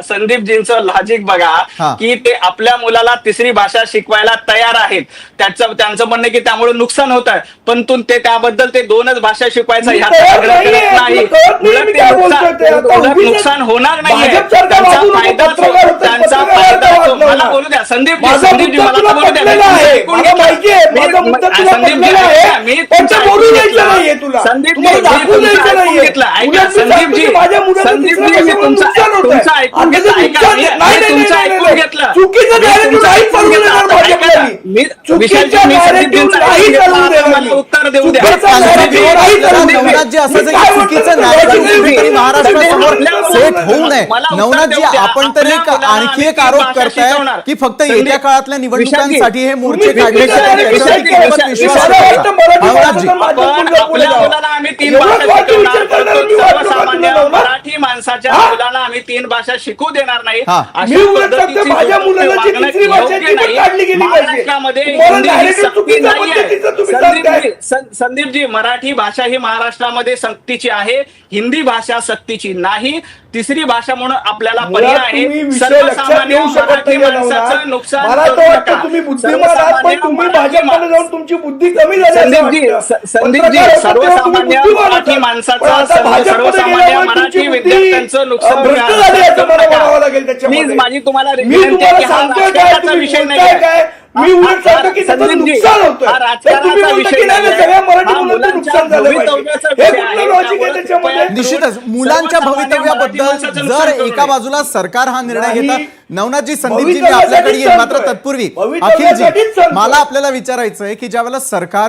संदीपजींचं logic बघा की ते आपल्या मुलाला तिसरी भाषा शिकवायला तयार आहेत. त्यांचं म्हणणं की त्यामुळे नुकसान होत आहे, पण ते त्याबद्दल ते दोनच भाषा शिकवायचा नाही. नुकसान होणार नाहीये, त्यांचा फायदा मला बोलू द्या. संदीपजी मला बोलू द्या. उत्तर देऊ द्या. महाराष्ट्रासमोर सेट होऊ नये. नवनाथजी, आपण तर एक आणखी एक आरोप करताय की फक्त येत्या काळातल्या निवडणुकांसाठी हे मोर्चे काढले जातात. आम्ही 3 भाषा सर्वसामान्य मराठी माणसाच्या मुलांना आम्ही 3 भाषा शिकू देणार नाही. महाराष्ट्रामध्ये संदीपजी, मराठी भाषा ही महाराष्ट्रामध्ये सक्तीची आहे, हिंदी भाषा सक्तीची नाही. तिसरी भाषा म्हणून आपल्याला पर्याय आहे. सर्वसामान्य मराठी माणसाचं नुकसान तुम्ही बुद्धिमान आहात, पण तुम्ही भाजपमध्ये जाऊन तुमची बुद्धी कमी झाली. संदीपजी, सर्वसामान्य मराठी माणसाचं, सर्वसामान्य मराठी विद्यार्थ्यांचं नुकसान प्लीज माझी तुम्हाला विनंती आहे की हा राजकारणाचा विषय नाही आहे. मी उलट सांगतो की त्याचं नुकसान होतं. राजकारणाचा विषय सगळ्या मराठी मुलांचं नुकसान झालं. निश्चितच मुलांच्या भवितव्याबद्दल जर एका बाजूला सरकार हा निर्णय घेतात. नवनाथजी, संदीपजी मी आपल्याकडे येईल, मात्र तत्पूर्वी अखिलजी मला आपल्याला विचारायचं आहे की ज्यावेळेला सरकार